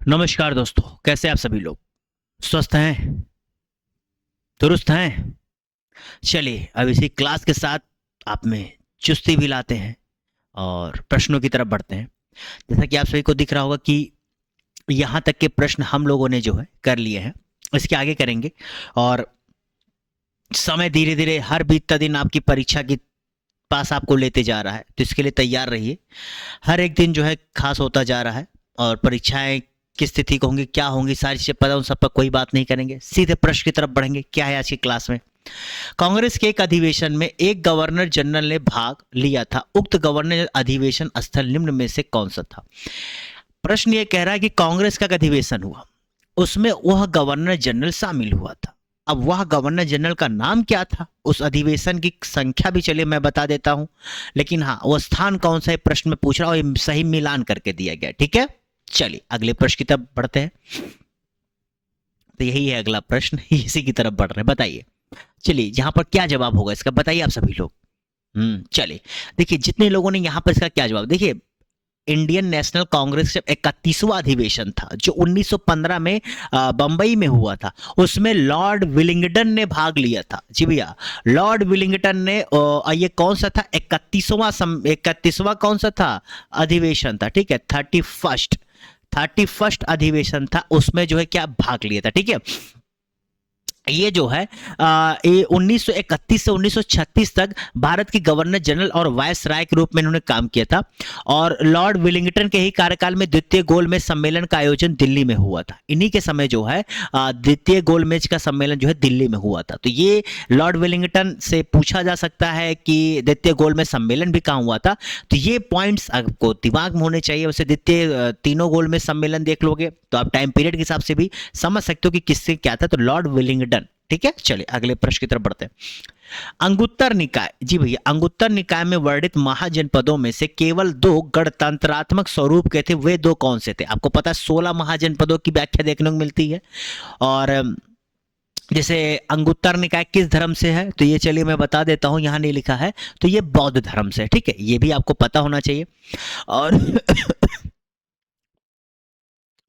नमस्कार दोस्तों, कैसे आप सभी लोग? स्वस्थ हैं? दुरुस्त हैं? चलिए, अब इसी क्लास के साथ आप में चुस्ती भी लाते हैं और प्रश्नों की तरफ बढ़ते हैं। जैसा कि आप सभी को दिख रहा होगा कि यहाँ तक के प्रश्न हम लोगों ने जो है कर लिए हैं, इसके आगे करेंगे। और समय धीरे धीरे हर बीतता दिन आपकी परीक्षा की पास आपको लेते जा रहा है, तो इसके लिए तैयार रहिए। हर एक दिन जो है खास होता जा रहा है और परीक्षाएं किस तिथि को होंगी, क्या होंगी, सारी चीजें पता, उन सब पर कोई बात नहीं करेंगे, सीधे प्रश्न की तरफ बढ़ेंगे। क्या है आज की क्लास में? कांग्रेस के एक अधिवेशन में एक गवर्नर जनरल ने भाग लिया था। उक्त गवर्नर अधिवेशन स्थल निम्न में से कौन सा था? प्रश्न ये कह रहा है कि कांग्रेस का एक अधिवेशन हुआ, उसमें वह गवर्नर जनरल शामिल हुआ था। अब वह गवर्नर जनरल का नाम क्या था? उस अधिवेशन की संख्या भी चलिए मैं बता देता हूं, लेकिन हाँ, वो स्थान कौन सा है प्रश्न में पूछ रहा हूं, ये सही मिलान करके दिया गया। ठीक है, चलिए अगले प्रश्न की तरफ बढ़ते हैं। तो यही है अगला प्रश्न, इसी की तरफ बढ़ रहे हैं। बताइए, चलिए यहाँ पर क्या जवाब होगा इसका, बताइए आप सभी लोग। चलिए, देखिए जितने लोगों ने यहाँ पर इसका क्या जवाब, देखिए इंडियन नेशनल कांग्रेस जब 31वां अधिवेशन था जो 1915 में बंबई में हुआ था, उसमें लॉर्ड विलिंगडन ने भाग लिया था। जी भैया, लॉर्ड विलिंगडन ने ये कौन सा था? 31वां कौन सा था अधिवेशन था? ठीक है, 31st अधिवेशन था, उसमें जो है क्या भाग लिया था। ठीक है, ये जो है ये 1931 से 1936 तक भारत के गवर्नर जनरल और वायस राय के रूप में इन्होंने काम किया था। और लॉर्ड विलिंगटन के ही कार्यकाल में द्वितीय गोलमेज सम्मेलन का आयोजन दिल्ली में हुआ था। इन्हीं के समय जो है द्वितीय गोलमेज का सम्मेलन जो है दिल्ली में हुआ था। तो ये लॉर्ड विलिंगटन से पूछा जा सकता है कि द्वितीय गोलमेज सम्मेलन भी कहाँ हुआ था। तो ये पॉइंट्स आपको दिमाग में होने चाहिए। वैसे द्वितीय तीनों गोलमेज सम्मेलन देख लोगे तो आप टाइम पीरियड के हिसाब से भी समझ सकते हो कि किससे क्या था। तो लॉर्ड विलिंगडन। ठीक है, चलिए अगले प्रश्न की तरफ बढ़ते हैं। अंगुत्तर निकाय, जी भैया, अंगुत्तर निकाय में वर्णित महाजनपदों में से केवल दो गणतंत्रात्मक स्वरूप के थे, वे दो कौन से थे? आपको पता है 16 महाजनपदों की व्याख्या देखने को मिलती है। और जैसे अंगुत्तर निकाय किस धर्म से है, तो ये चलिए मैं बता देता हूं, यहां नहीं लिखा है, तो ये बौद्ध धर्म से है। ठीक है, ये भी आपको पता होना चाहिए। और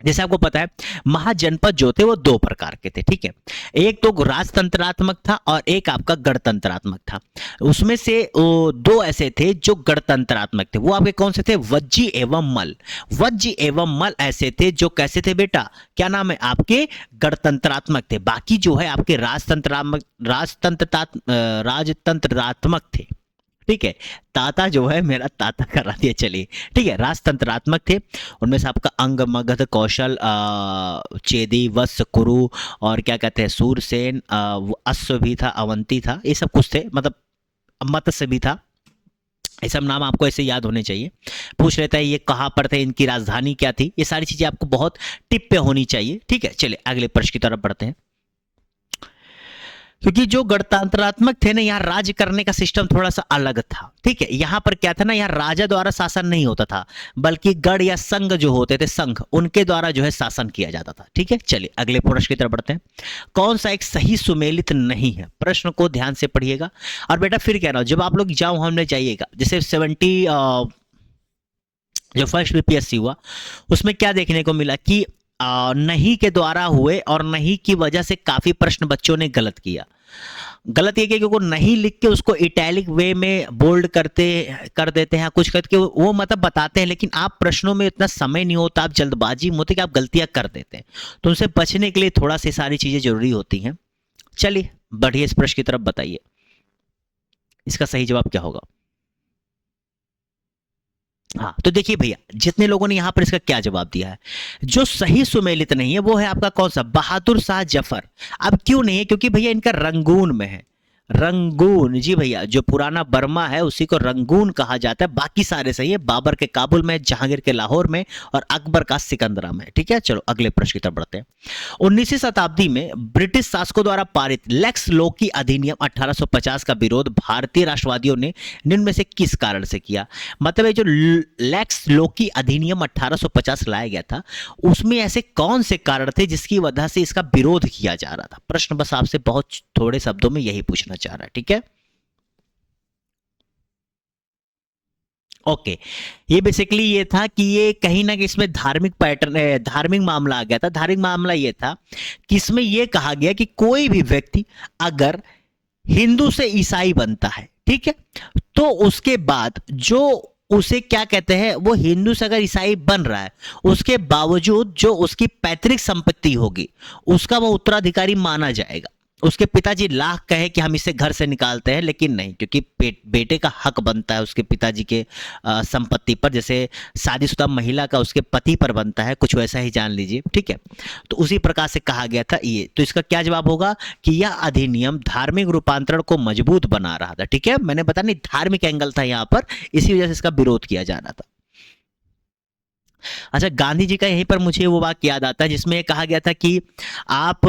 जैसे आपको पता है महाजनपद जो थे वो दो प्रकार के थे। ठीक है, एक तो राजतंत्रात्मक था और एक आपका गणतंत्रात्मक था। उसमें से दो ऐसे थे जो गणतंत्रात्मक थे, वो आपके कौन से थे? वज्जी एवं मल। वज्जी एवं मल ऐसे थे जो कैसे थे बेटा? क्या नाम है आपके? गणतंत्रात्मक थे। बाकी जो है आपके राजतंत्रात्मक थे। ठीक है, ताता जो है मेरा ताता करा दिया। चलिए ठीक है, राजतंत्रात्मक थे। उनमें से आपका अंग, मगध, कौशल, चेदी, वत्स, कुरु और क्या कहते हैं सूरसेन, अश्व भी था, अवंती था, ये सब कुछ थे। मतलब मत्स्य भी था। ये सब नाम आपको ऐसे याद होने चाहिए। पूछ लेता है ये कहाँ पर थे, इनकी राजधानी क्या थी, ये सारी चीजें आपको बहुत टिप पे होनी चाहिए। ठीक है, चलिए अगले प्रश्न की तरफ बढ़ते हैं। क्योंकि जो गणतंत्रात्मक थे ना, यहाँ राज्य करने का सिस्टम थोड़ा सा अलग था। ठीक है, यहाँ पर क्या था ना, यहाँ राजा द्वारा शासन नहीं होता था, बल्कि गढ़ या संघ जो होते थे, संघ, उनके द्वारा जो है शासन किया जाता था। ठीक है, चलिए अगले प्रश्न की तरफ बढ़ते हैं। कौन सा एक सही सुमेलित नहीं है? प्रश्न को ध्यान से पढ़िएगा। और बेटा फिर कह रहा हूं, जब आप लोग एग्जाम हमने जाइएगा, जैसे 70 जो फर्स्ट बीपीएससी हुआ, उसमें क्या देखने को मिला कि नहीं के द्वारा हुए और नहीं की वजह से काफी प्रश्न बच्चों ने गलत किया। गलत ये किया क्योंकि नहीं लिख के उसको इटैलिक वे में बोल्ड कर देते हैं, कुछ करके वो मतलब बताते हैं, लेकिन आप प्रश्नों में इतना समय नहीं होता, आप जल्दबाजी में होते कि आप गलतियां कर देते हैं। तो उनसे बचने के लिए थोड़ा सी सारी चीजें जरूरी होती हैं। चलिए बढ़िए, इस प्रश्न की तरफ बताइए, इसका सही जवाब क्या होगा? हाँ, तो देखिए भैया, जितने लोगों ने यहां पर इसका क्या जवाब दिया है, जो सही सुमेलित नहीं है वो है आपका कौन सा? बहादुर शाह जफर। अब क्यों नहीं है? क्योंकि भैया इनका रंगून में है। रंगून, जी भैया, जो पुराना बर्मा है उसी को रंगून कहा जाता है। बाकी सारे सही है, बाबर के काबुल में, जहांगीर के लाहौर में और अकबर का सिकंदरा में। ठीक है, चलो अगले प्रश्न की तरफ बढ़ते हैं। 19वीं शताब्दी में ब्रिटिश शासकों द्वारा पारित लेक्स लोकी अधिनियम 1850 का विरोध भारतीय राष्ट्रवादियों ने निम्न में से किस कारण से किया? मतलब ये जो लेक्स लोकी अधिनियम 1850 लाया गया था, उसमें ऐसे कौन से कारण थे जिसकी वजह से इसका विरोध किया जा रहा था? प्रश्न बस आपसे बहुत थोड़े शब्दों में यही पूछना चाह रहा है। ठीक है, ओके, ये बेसिकली ये था कि ये कहीं ना कहीं इसमें धार्मिक पैटर्न, धार्मिक मामला आ गया था। धार्मिक मामला ये था कि इसमें ये कहा गया कि कोई भी व्यक्ति अगर हिंदू से ईसाई बनता है, ठीक है, तो उसके बाद जो उसे क्या कहते हैं, वो हिंदू से अगर ईसाई बन रहा है, उसके बावजूद जो उसकी पैतृक संपत्ति होगी उसका वो उत्तराधिकारी माना जाएगा। उसके पिताजी लाख कहे कि हम इसे घर से निकालते हैं, लेकिन नहीं, क्योंकि बेटे का हक बनता है उसके पिताजी के संपत्ति पर, जैसे शादीशुदा महिला का उसके पति पर बनता है, कुछ वैसा ही जान लीजिए, ठीक है। तो उसी प्रकार से कहा गया था ये। तो इसका क्या जवाब होगा कि यह अधिनियम धार्मिक रूपांतरण को मजबूत बना रहा था, ठीक है। मैंने बता नहीं, धार्मिक एंगल था यहाँ पर, इसी वजह से इसका विरोध किया जा रहा था। अच्छा, गांधी जी का यहीं पर मुझे वो वाक्य याद आता है जिसमें कहा गया था कि आप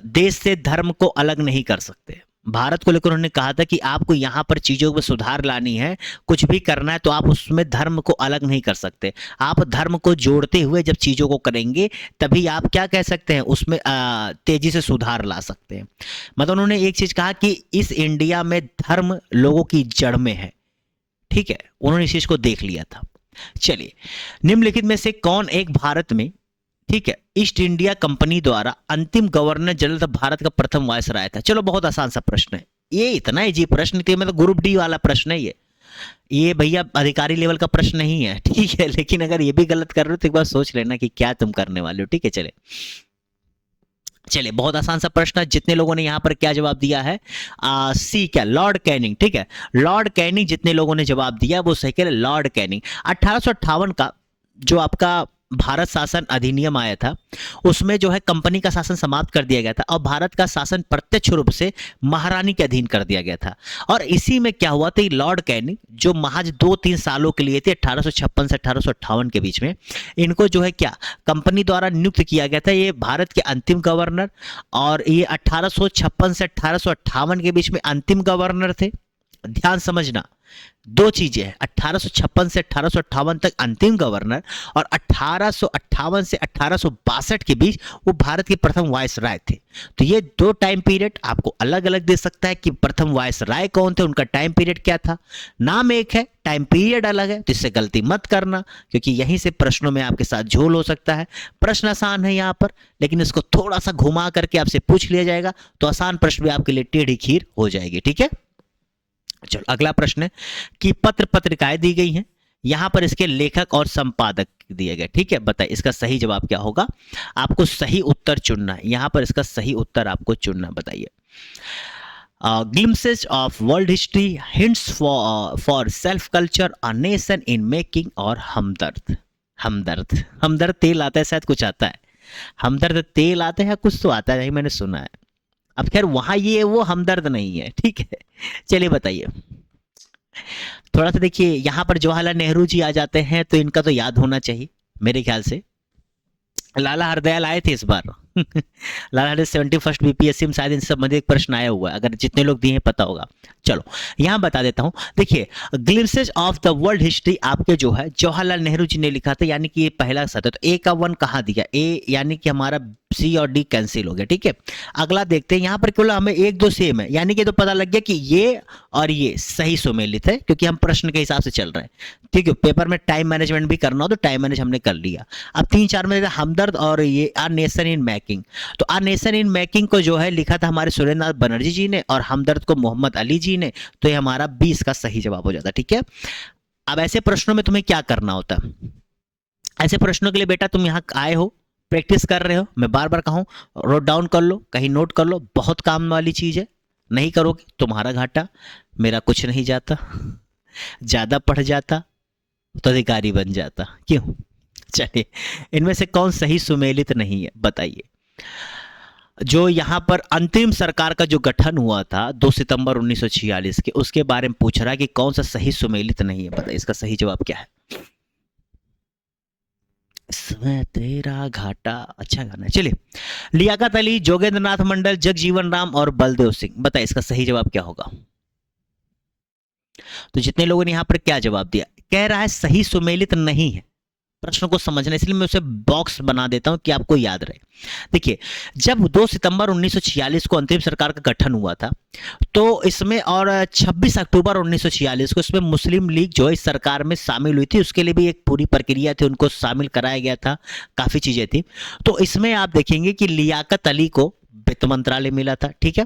देश से धर्म को अलग नहीं कर सकते। भारत को लेकर उन्होंने कहा था कि आपको यहाँ पर चीज़ों में सुधार लानी है, कुछ भी करना है तो आप उसमें धर्म को अलग नहीं कर सकते। आप धर्म को जोड़ते हुए जब चीज़ों को करेंगे तभी आप क्या कह सकते हैं, उसमें तेजी से सुधार ला सकते हैं। मतलब उन्होंने एक चीज़ कहा कि इस इंडिया में धर्म लोगों की जड़ में है, ठीक है, उन्होंने इस चीज़ को देख लिया था। चलिए, निम्नलिखित में से कौन एक भारत में, ठीक है, ईस्ट इंडिया कंपनी द्वारा अंतिम गवर्नर जनरल भारत का प्रथम वायसराय था? चलो, बहुत आसान सा प्रश्न है ये, इतना इजी प्रश्न थी, मतलब ग्रुप डी वाला प्रश्न है ये भैया अधिकारी लेवल का प्रश्न नहीं है, ठीक है। लेकिन अगर ये भी गलत कर रहे हो तो एक बार सोच लेना कि क्या तुम करने वाले हो, ठीक है। चलिए, बहुत आसान सा प्रश्न है। जितने लोगों ने यहाँ पर क्या जवाब दिया है, सी, क्या, लॉर्ड कैनिंग, ठीक है, लॉर्ड कैनिंग, जितने लोगों ने जवाब दिया वो सही कह रहे, लॉर्ड कैनिंग। 1858 का जो आपका भारत शासन अधिनियम आया था उसमें जो है कंपनी का शासन समाप्त कर दिया गया था और भारत का शासन प्रत्यक्ष रूप से महारानी के अधीन कर दिया गया था। और इसी में क्या हुआ था, लॉर्ड कैनिंग जो महज 2-3 सालों के लिए थे, 1856 से 1858 के बीच में, इनको जो है क्या कंपनी द्वारा नियुक्त किया गया था, ये भारत के अंतिम गवर्नर। और ये 1856 से 1858 के बीच में अंतिम गवर्नर थे। ध्यान समझना, दो चीजें हैं, 1856 से 1858 तक अंतिम गवर्नर और 1858 से 1862 के बीच वो भारत के प्रथम वायसराय थे। तो ये दो टाइम पीरियड आपको अलग अलग दे सकता है कि प्रथम वायसराय कौन थे, उनका टाइम पीरियड क्या था। नाम एक है, टाइम पीरियड अलग है, तो इससे गलती मत करना, क्योंकि यहीं से प्रश्नों में आपके साथ झोल हो सकता है। प्रश्न आसान है यहाँ पर, लेकिन इसको थोड़ा सा घुमा करके आपसे पूछ लिया जाएगा तो आसान प्रश्न भी आपके लिए टेढ़ी खीर हो जाएगी, ठीक है। चलो, अगला प्रश्न है कि पत्र पत्रिकाएं दी गई हैं, यहां पर इसके लेखक और संपादक दिए गए, ठीक है। बताइए इसका सही जवाब क्या होगा, आपको सही उत्तर चुनना है, यहां पर इसका सही उत्तर आपको चुनना, बताइए। Glimpses of world history, hints for self culture, a nation in making, और हमदर्द। हमदर्द, हमदर्द तेल आता है, शायद कुछ आता है, हमदर्द तेल आता है, कुछ तो आता है, मैंने सुना है। अब खैर वहां ये वो हमदर्द नहीं है, ठीक है। चलिए बताइए, थोड़ा सा देखिए, यहां पर जवाहरलाल नेहरू जी आ जाते हैं तो इनका तो याद होना चाहिए मेरे ख्याल से। लाला हरदयाल आए थे इस बार लाला हरदयाल 71st बीपीएससी में शायद इन सब में एक प्रश्न आया हुआ है, अगर जितने लोग दिए हैं पता होगा। चलो यहां बता देता हूं, देखिए, glimpses of the world history आपके जो है जवाहरलाल नेहरू जी ने लिखा था, यानी कि ये पहला सत्र। तो ए का 1 कहाँ दिया, ए यानी कि हमारा सी और डी कैंसिल हो गया, ठीक है। अगला देखते हैं, यहाँ पर केवल हमें 1-2 सेम है, यानी कि तो पता लग गया कि ये और ये सही सुमेलित है, क्योंकि हम प्रश्न के हिसाब से चल रहे हैं, ठीक है। पेपर में टाइम मैनेजमेंट भी करना हो तो टाइम मैनेज हमने कर लिया। अब 3-4 में हमदर्द और ये आ नेशन इन मेकिंग, तो आ नेशन इन मेकिंग को जो है लिखा था हमारे सुरेंद्रनाथ बनर्जी जी ने और हमदर्द को मोहम्मद अली जी ने, तो ये हमारा 20 का सही जवाब हो जाता, ठीक है। अब ऐसे प्रश्नों में तुम्हें क्या करना होता है, ऐसे प्रश्नों के लिए बेटा तुम यहाँ आए हो, प्रैक्टिस कर रहे हो, मैं बार बार कहूँ नोट डाउन कर लो, कहीं नोट कर लो, बहुत काम वाली चीज़ है, नहीं करोगे तुम्हारा घाटा, मेरा कुछ नहीं जाता, ज़्यादा पढ़ जाता तो अधिकारी बन जाता, क्यों। चलिए, इनमें से कौन सही सुमेलित नहीं है, बताइए। जो यहाँ पर अंतरिम सरकार का जो गठन हुआ था 2 सितंबर 1946 के, उसके बारे में पूछ रहा है कि कौन सा सही सुमेलित नहीं है, बताइए इसका सही जवाब क्या है। इसमें तेरा घाटा, अच्छा गाना है। चलिए, लियाकत अली, जोगेंद्र नाथ मंडल, जगजीवन राम और बलदेव सिंह, बताइए इसका सही जवाब क्या होगा। तो जितने लोगों ने यहाँ पर क्या जवाब दिया, कह रहा है सही सुमेलित नहीं है, प्रश्न को समझना, इसलिए मैं उसे बॉक्स बना देता हूं कि आपको याद रहे। देखिए, जब 2 सितंबर 1946 को अंतरिम सरकार का गठन हुआ था, तो इसमें और 26 अक्टूबर 1946 को इसमें मुस्लिम लीग जो है इस सरकार में शामिल हुई थी। उसके लिए भी एक पूरी प्रक्रिया थी, उनको शामिल कराया गया था, काफ़ी चीज़ें थी। तो इसमें आप देखेंगे कि लियाकत अली को वित्त मंत्रालय मिला था, ठीक है।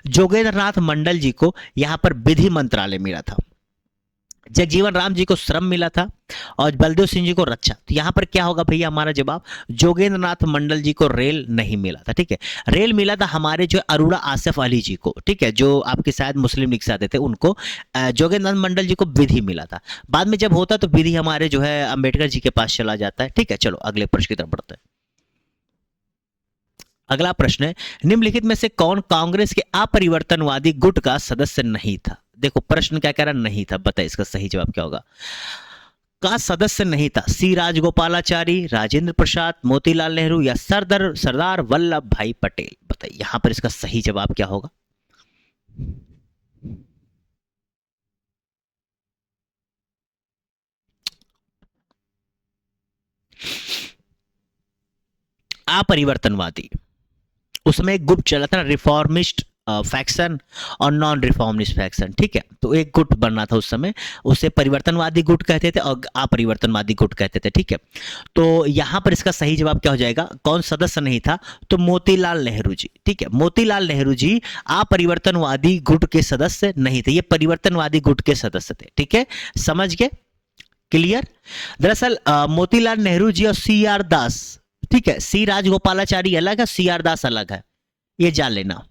जोगेंद्र नाथ मंडल जी को यहाँ पर विधि मंत्रालय मिला था। जगजीवन राम जी को श्रम मिला था और बलदेव सिंह जी को रक्षा। तो यहाँ पर क्या होगा भैया हमारा जवाब, जोगेंद्र नाथ मंडल जी को रेल नहीं मिला था, ठीक है। रेल मिला था हमारे जो अरोड़ा आसिफ अली जी को, ठीक है, जो आपके शायद मुस्लिम लीग से आते थे उनको। जोगेंद्र नाथ मंडल जी को विधि मिला था। बाद में जब होता तो विधि हमारे जो है अम्बेडकर जी के पास चला जाता है, ठीक है। चलो अगले प्रश्न की तरफ बढ़ते हैं। अगला प्रश्न है, निम्नलिखित में से कौन कांग्रेस के अपरिवर्तनवादी गुट का सदस्य नहीं था। देखो प्रश्न क्या कह रहा, नहीं था, बताइए इसका सही जवाब क्या होगा। का सदस्य नहीं था, सी राजगोपालाचारी, राजेंद्र प्रसाद, मोतीलाल नेहरू या सरदार वल्लभ भाई पटेल। बताइए यहां पर इसका सही जवाब क्या होगा। अपरिवर्तनवादी, उसमें एक गुट चला था, रिफॉर्मिस्ट फैक्शन और नॉन रिफॉर्मिस्ट फैक्शन, ठीक है। तो एक गुट बनना था उस समय, उसे परिवर्तनवादी गुट कहते थे और अपरिवर्तनवादी गुट कहते थे, ठीक है। तो यहां पर इसका सही जवाब क्या हो जाएगा, कौन सदस्य नहीं था, तो मोतीलाल नेहरू जी, ठीक है। मोतीलाल नेहरू जी अपरिवर्तनवादी गुट के सदस्य नहीं थे, ये परिवर्तनवादी गुट के सदस्य थे, ठीक है। समझ गए, क्लियर। दरअसल मोतीलाल नेहरू जी और सी आर दास, ठीक है, सी राजगोपालाचारी अलग है, सी आर दास अलग है, ये जान लेना,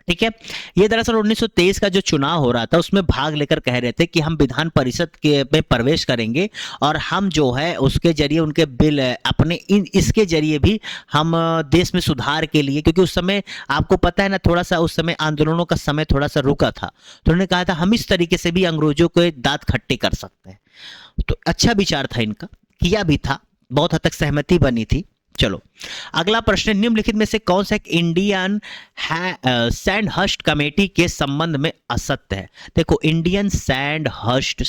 ठीक है। ये दरअसल 1923 का जो चुनाव हो रहा था उसमें भाग लेकर कह रहे थे कि हम विधान परिषद के में प्रवेश करेंगे और हम जो है उसके जरिए उनके बिल अपने इसके जरिए भी हम देश में सुधार के लिए, क्योंकि उस समय आपको पता है ना, थोड़ा सा उस समय आंदोलनों का समय थोड़ा सा रुका था, तो उन्होंने कहा था हम इस तरीके से भी अंग्रेजों को दांत खट्टे कर सकते हैं। तो अच्छा विचार था इनका, किया भी था, बहुत हद तक सहमति बनी थी। चलो अगला प्रश्न, निम्नलिखित में से कौन सा एक इंडियन सैंडहर्स्ट कमेटी के संबंध में असत्य है। देखो इंडियन सैंडहर्स्ट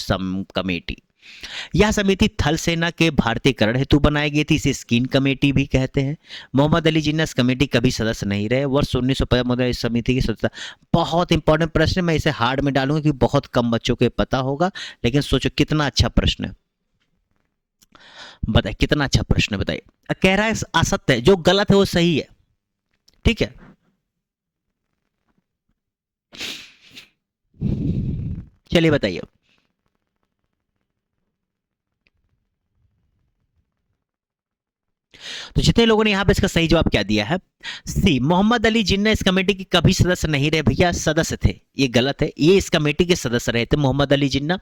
कमेटी, यह समिति थल सेना के भारतीयकरण हेतु बनाई गई थी, इसे स्कीन कमेटी भी कहते हैं। मोहम्मद अली जिन्ना इस कमेटी कभी सदस्य नहीं रहे। वर्ष 1950 में इस समिति की सदस्यता, बहुत इंपॉर्टेंट प्रश्न है, मैं इसे हार्ड में डालूंगा क्योंकि बहुत कम बच्चों को पता होगा, लेकिन सोचो कितना अच्छा प्रश्न है, बताइए कितना अच्छा प्रश्न है, बताइए। कह रहा है असत्य है, जो गलत है वो सही है, ठीक है। चलिए बताइए। तो जितने लोगों ने यहां पे इसका सही जवाब क्या दिया है, सी मोहम्मद अली जिन्ना इस कमेटी के कभी सदस्य नहीं रहे। भैया सदस्य थे, ये गलत है, ये इस कमेटी के सदस्य रहे थे मोहम्मद अली जिन्ना।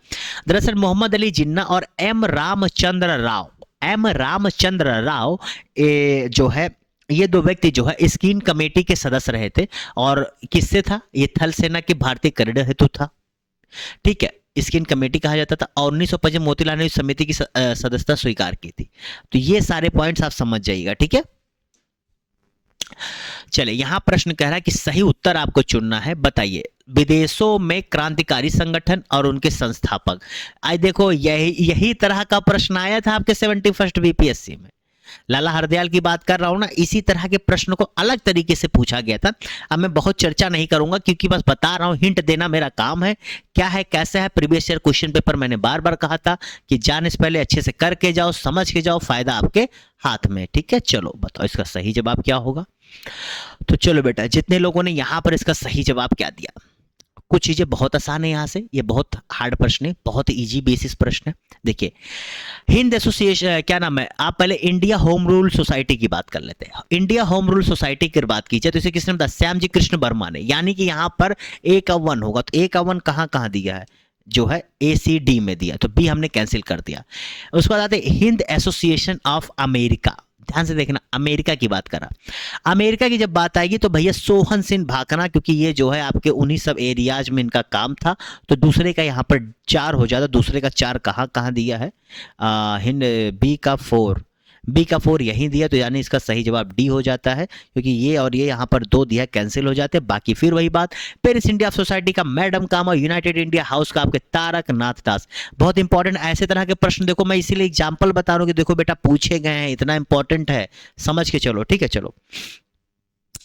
दरअसल मोहम्मद अली जिन्ना और एम रामचंद्र राव जो है, ये दो व्यक्ति जो है स्कीन कमेटी के सदस्य रहे थे। और किससे था ये, थल सेना के भारतीय कॉरिडोर हेतु था, ठीक है, स्कीन कमेटी कहा जाता था। और 1950 मोतीलाल नेहरू समिति की सदस्यता स्वीकार की थी। तो ये सारे पॉइंट्स आप समझ जाइएगा, ठीक है। चले यहां प्रश्न कह रहा है कि सही उत्तर आपको चुनना है, बताइए विदेशों में क्रांतिकारी संगठन और उनके संस्थापक। आज देखो यही तरह का प्रश्न आया था आपके 71st बीपीएससी में, लाला हरदयाल की बात कर रहा हूं ना, इसी तरह के प्रश्न को अलग तरीके से पूछा गया था। अब मैं बहुत चर्चा नहीं करूंगा क्योंकि बस बता रहा हूं, हिंट देना मेरा काम है, क्या है कैसे है। प्रीवियस ईयर क्वेश्चन पेपर मैंने बार बार कहा था कि जाने से पहले अच्छे से करके जाओ, समझ के जाओ, फायदा आपके हाथ में, ठीक है। चलो बताओ इसका सही जवाब क्या होगा। तो चलो बेटा, जितने लोगों ने यहां पर इसका सही जवाब क्या दिया, कुछ चीजें बहुत आसान है, यहाँ से ये बहुत हार्ड प्रश्न है, बहुत इजी बेसिस प्रश्न है। देखिए हिंद एसोसिएशन, क्या नाम है, आप पहले इंडिया होम रूल सोसाइटी की बात कर लेते हैं। इंडिया होम रूल सोसाइटी की बात की जाए तो इसे किसने बताया, श्याम जी कृष्ण वर्मा ने। यानी कि यहाँ पर A का 1 होगा, तो A का 1 कहाँ कहाँ दिया है, जो है ACD में दिया, तो B हमने कैंसिल कर दिया। उसके बाद आते हिंद एसोसिएशन ऑफ अमेरिका, ध्यान से देखना, अमेरिका की बात करा। अमेरिका की जब बात आएगी तो भैया सोहन सिंह भाकना, क्योंकि ये जो है आपके उन्हीं सब एरियाज में इनका काम था, तो दूसरे का यहाँ पर 4 हो जाता, दूसरे का 4 कहाँ कहाँ दिया है, हिंद, B का 4, बी का 4 यहीं दिया, तो यानी इसका सही जवाब डी हो जाता है, क्योंकि ये और ये यहाँ पर 2 दिया कैंसिल हो जाते हैं। बाकी फिर वही बात, पेरिस इंडिया सोसाइटी का मैडम काम और यूनाइटेड इंडिया हाउस का आपके तारक नाथ दास। बहुत इंपॉर्टेंट ऐसे तरह के प्रश्न देखो, मैं इसीलिए एग्जाम्पल बता रहा हूँ कि देखो बेटा पूछे गए हैं, इतना इंपॉर्टेंट है, समझ के चलो, ठीक है। चलो,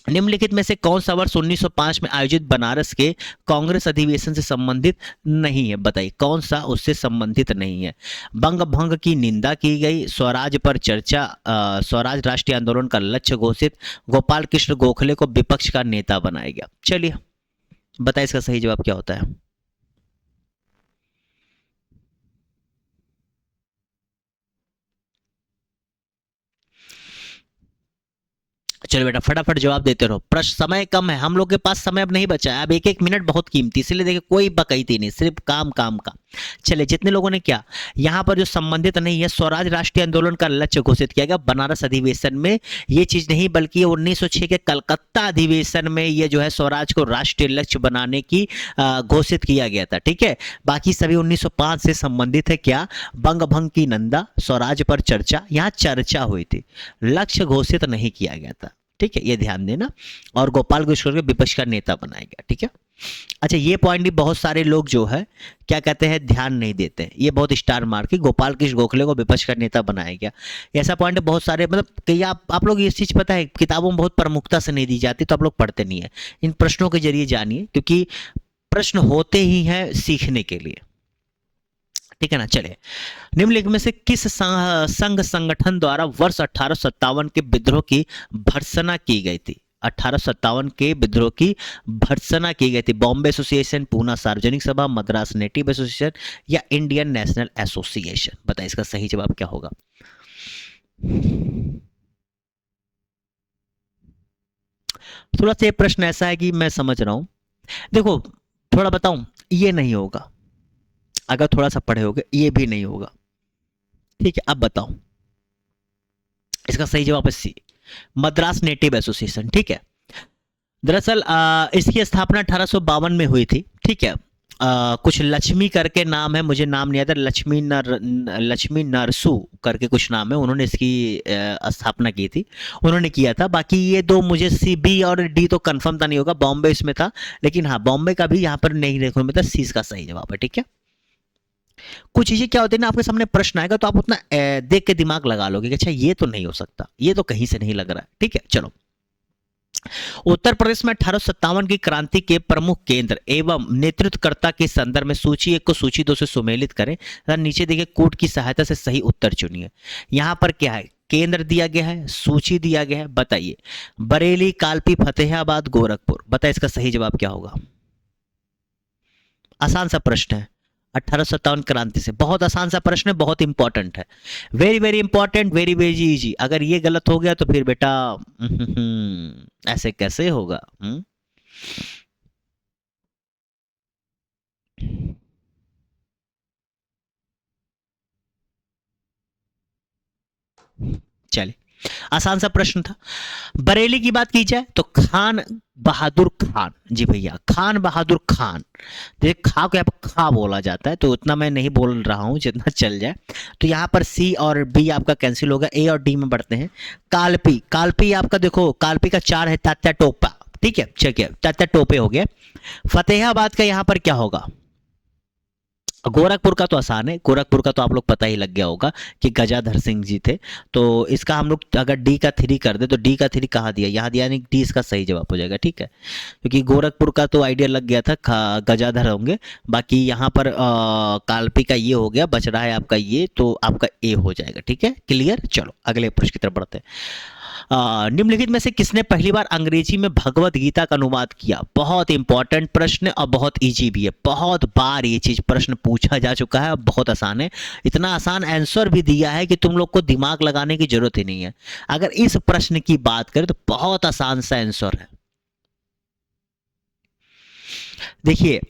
निम्नलिखित में से कौन सा वर्ष 1905 में आयोजित बनारस के कांग्रेस अधिवेशन से संबंधित नहीं है? बताइए कौन सा उससे संबंधित नहीं है। बंग भंग की निंदा की गई, स्वराज पर चर्चा, स्वराज राष्ट्रीय आंदोलन का लक्ष्य घोषित, गोपाल कृष्ण गोखले को विपक्ष का नेता बनाया गया। चलिए बताइए इसका सही जवाब क्या होता है। चलो बेटा फटाफट जवाब देते रहो, प्रश्न समय कम है, हम लोग के पास समय अब नहीं बचा है, अब एक एक मिनट बहुत कीमती, इसलिए देखिए कोई बकैती नहीं, सिर्फ काम काम का। चलिए जितने लोगों ने क्या यहाँ पर जो संबंधित नहीं है, स्वराज राष्ट्रीय आंदोलन का लक्ष्य घोषित किया गया बनारस अधिवेशन में, ये चीज नहीं बल्कि 1906 के कलकत्ता अधिवेशन में ये जो है स्वराज को राष्ट्रीय लक्ष्य बनाने की घोषित किया गया था, ठीक है। बाकी सभी 1905 से संबंधित है। क्या? बंग भंग की निंदा, स्वराज पर चर्चा, यहाँ चर्चा हुई थी, लक्ष्य घोषित नहीं किया गया था, ठीक है, ये ध्यान देना। और गोपाल कृष्ण को विपक्ष का नेता बनाया गया, ठीक है। अच्छा, ये पॉइंट भी बहुत सारे लोग जो है क्या कहते हैं ध्यान नहीं देते हैं, ये बहुत स्टार मार्क की, गोपाल कृष्ण गोखले को विपक्ष का नेता बनाया गया। ऐसा पॉइंट बहुत सारे, मतलब कई आप लोग ये चीज पता है किताबों में बहुत प्रमुखता से नहीं दी जाती, तो आप लोग पढ़ते नहीं है। इन प्रश्नों के जरिए जानिए, क्योंकि प्रश्न होते ही हैं सीखने के लिए, ठीक है ना। चले, निम्नलिखित में से किस संघ संगठन द्वारा वर्ष 1857 के विद्रोह की भर्त्सना की गई थी? 1857 के विद्रोह की भर्त्सना की गई थी। बॉम्बे एसोसिएशन, पूना सार्वजनिक सभा, मद्रास नेटिव एसोसिएशन या इंडियन नेशनल एसोसिएशन? बताइए इसका सही जवाब क्या होगा। थोड़ा सा ये प्रश्न ऐसा है कि मैं समझ रहा हूं, देखो थोड़ा बताऊं, ये नहीं होगा, अगर थोड़ा सा पढ़े होगे ये भी नहीं होगा, ठीक है। अब बताओ, इसका सही जवाब है सी, मद्रास नेटिव एसोसिएशन, ठीक है। दरअसल इसकी स्थापना 1852 में हुई थी, ठीक है। कुछ लक्ष्मी करके नाम है, मुझे नाम नहीं आता, लक्ष्मी नरसू करके कुछ नाम है, उन्होंने इसकी स्थापना की थी, उन्होंने किया था। बाकी ये दो मुझे सी, बी और डी तो कंफर्म था नहीं होगा, बॉम्बे इसमें था, लेकिन हाँ बॉम्बे का भी यहाँ पर नहीं देखने में था, सी इसका सही जवाब है, ठीक है। कुछ चीजें क्या होती है ना, आपके सामने प्रश्न आएगा तो आप उतना देख के दिमाग लगा लोगे कि अच्छा ये तो नहीं हो सकता, ये तो कहीं से नहीं लग रहा है, ठीक है। चलो, उत्तर प्रदेश में 1857 की क्रांति के प्रमुख केंद्र एवं नेतृत्वकर्ता के संदर्भ में सूची 1 को सूची 2 से सुमेलित करें, नीचे देखिए कोड की सहायता से सही उत्तर चुनिए। यहां पर क्या है, केंद्र दिया गया है, सूची दिया गया है, बताइए। बरेली, कालपी, फतेहाबाद, गोरखपुर, बताइए इसका सही जवाब क्या होगा। आसान सा प्रश्न है, 1857 क्रांति से, बहुत आसान सा प्रश्न है, बहुत इंपॉर्टेंट है, very very important, very very easy. अगर ये गलत हो गया तो फिर बेटा ऐसे कैसे होगा। चलिए, आसान सा प्रश्न था। बरेली की बात की जाए तो खान बहादुर खान, जी भैया खान बहादुर खान, देख खा को यहाँ पर खा बोला जाता है, तो उतना मैं नहीं बोल रहा हूं जितना चल जाए। तो यहाँ पर सी और बी आपका कैंसिल होगा, ए और डी में बढ़ते हैं। कालपी, कालपी आपका देखो, कालपी का 4 है, तात्या टोपा, ठीक है, चलिए तात्या टोपे हो गए। फतेहाबाद का यहाँ पर क्या होगा, गोरखपुर का तो आसान है, गोरखपुर का तो आप लोग पता ही लग गया होगा कि गजाधर सिंह जी थे, तो इसका हम लोग अगर डी का 3 कर दे तो डी का 3 कहाँ दिया, यहाँ दिया, नहीं डी इसका सही जवाब हो जाएगा, ठीक है। क्योंकि गोरखपुर का तो आइडिया लग गया था, गजाधर होंगे। बाकी यहाँ पर कालपी का ये हो गया, बच रहा है आपका ये, तो आपका ए हो जाएगा, ठीक है, क्लियर। चलो अगले प्रश्न की तरफ बढ़ते हैं। निम्नलिखित में से किसने पहली बार अंग्रेजी में भगवत गीता का अनुवाद किया? बहुत इंपॉर्टेंट प्रश्न और बहुत इजी भी है, बहुत बार ये चीज प्रश्न पूछा जा चुका है, बहुत आसान है, इतना आसान आंसर भी दिया है कि तुम लोग को दिमाग लगाने की जरूरत ही नहीं है। अगर इस प्रश्न की बात करें तो बहुत आसान सा आंसर है, देखिए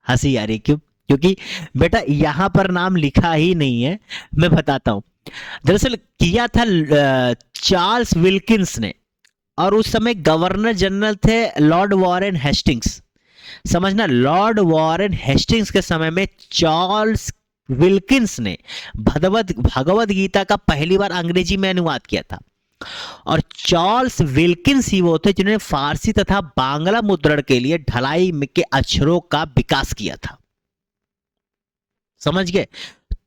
हंसी आ रही क्यों, क्योंकि बेटा यहां पर नाम लिखा ही नहीं है, मैं बताता हूं। दरअसल किया था चार्ल्स विल्किंस ने, और उस समय गवर्नर जनरल थे लॉर्ड वॉरेन हेस्टिंग्स, समझना, लॉर्ड वॉरेन हेस्टिंग्स के समय में चार्ल्स विल्किंस ने भगवत गीता का पहली बार अंग्रेजी में अनुवाद किया था। और चार्ल्स विल्किंस ही वो थे जिन्होंने फारसी तथा बांग्ला मुद्रण के लिए ढलाई के अक्षरों का विकास किया था। समझ गए?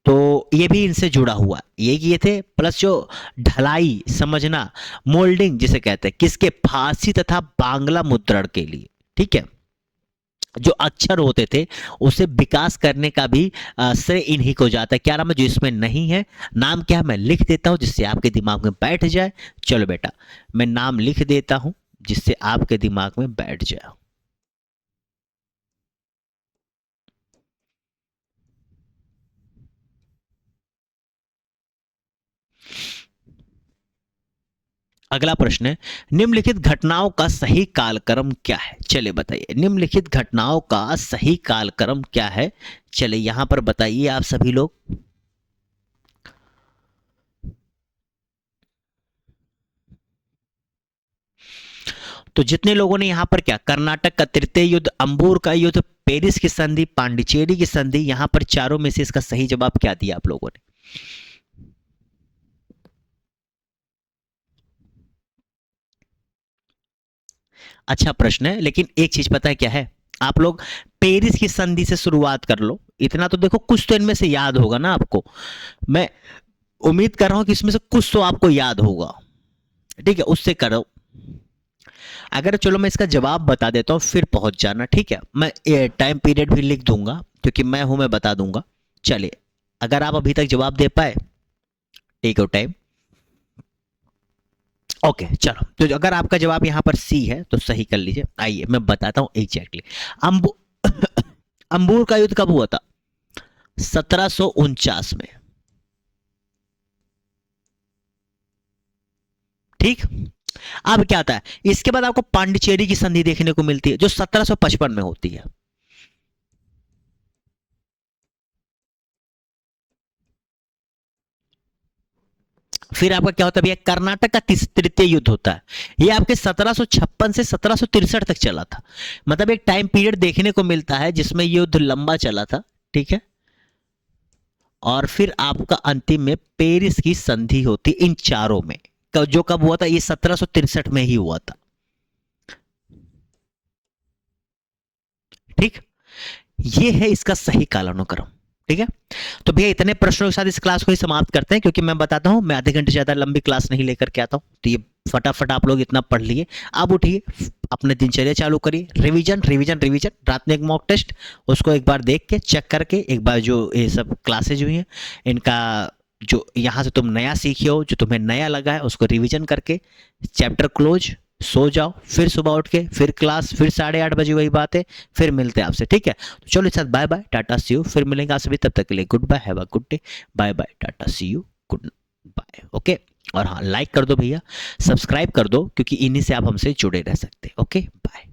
तो ये भी इनसे जुड़ा हुआ, ये किए थे। प्लस जो ढलाई, समझना, मोल्डिंग जिसे कहते हैं, किसके? फारसी तथा बांग्ला मुद्रण के लिए। ठीक है, जो अक्षर होते थे उसे विकास करने का भी श्रेय इन्हीं को जाता है। क्या नाम है जो इसमें नहीं है? नाम क्या है मैं लिख देता हूं जिससे आपके दिमाग में बैठ जाए। चलो बेटा, मैं नाम लिख देता हूं जिससे आपके दिमाग में बैठ जाए। अगला प्रश्न है, निम्नलिखित घटनाओं का सही कालक्रम क्या है? चलिए बताइए, निम्नलिखित घटनाओं का सही कालक्रम क्या है? चलिए यहां पर बताइए आप सभी लोग। तो जितने लोगों ने यहां पर क्या, कर्नाटक का तृतीय युद्ध, अंबूर का युद्ध, पेरिस की संधि, पांडिचेरी की संधि, यहां पर चारों में से इसका सही जवाब क्या दिया आप लोगों ने? अच्छा प्रश्न है, लेकिन एक चीज पता है क्या है? आप लोग पेरिस की संधि से शुरुआत कर लो। इतना तो देखो, कुछ तो इनमें से याद होगा ना आपको। मैं उम्मीद कर रहा हूं कि इसमें से कुछ तो आपको याद होगा। ठीक है, उससे करो। अगर चलो मैं इसका जवाब बता देता हूं, फिर पहुंच जाना। ठीक है, मैं टाइम पीरियड भी लिख दूंगा क्योंकि मैं हूं, मैं बता दूंगा। चलिए, अगर आप अभी तक जवाब दे पाए, टेक योर टाइम। ओके चलो, तो अगर आपका जवाब यहां पर सी है तो सही कर लीजिए। आइए मैं बताता हूं एग्जैक्टली। अंबू अंबूर का युद्ध कब हुआ था? 1749 में। ठीक। अब क्या आता है इसके बाद? आपको पांडिचेरी की संधि देखने को मिलती है जो 1755 में होती है। फिर आपका क्या होता है भैया? कर्नाटक का तृतीय युद्ध होता है। ये आपके 1756 से 1763 तक चला था। मतलब एक टाइम पीरियड देखने को मिलता है जिसमें ये युद्ध लंबा चला था। ठीक है, और फिर आपका अंतिम में पेरिस की संधि होती इन चारों में। जो कब हुआ था? ये 1763 में ही हुआ था। ठीक, ये है इसका सही कालानुक्रम। ठीक है, तो भैया इतने प्रश्नों के साथ इस क्लास को ही समाप्त करते हैं, क्योंकि मैं बताता हूं मैं आधे घंटे से ज्यादा लंबी क्लास नहीं लेकर के आता हूं। तो ये फटाफट आप लोग इतना पढ़ लिए। अब उठिए, अपने दिनचर्या चालू करिए। रिवीजन रिवीजन रिवीजन, रात में एक मॉक टेस्ट, उसको एक बार देख के चेक करके, एक बार जो ये सब क्लासेज हुई हैं इनका जो यहाँ से तुम नया सीखे हो, जो तुम्हें नया लगा है, उसको रिवीजन करके चैप्टर क्लोज, सो जाओ। फिर सुबह उठ के फिर क्लास, फिर 8:30 बजे वही बात है। फिर मिलते हैं आपसे। ठीक है, तो चलो इस साथ bye bye, tata see you. फिर मिलेंगे आप सभी, तब तक के लिए goodbye, have a good day, bye bye, tata see you, goodbye. Okay, और हाँ लाइक कर दो भैया, सब्सक्राइब कर दो, क्योंकि इन्हीं से आप हमसे जुड़े रह सकते हैं। Okay bye.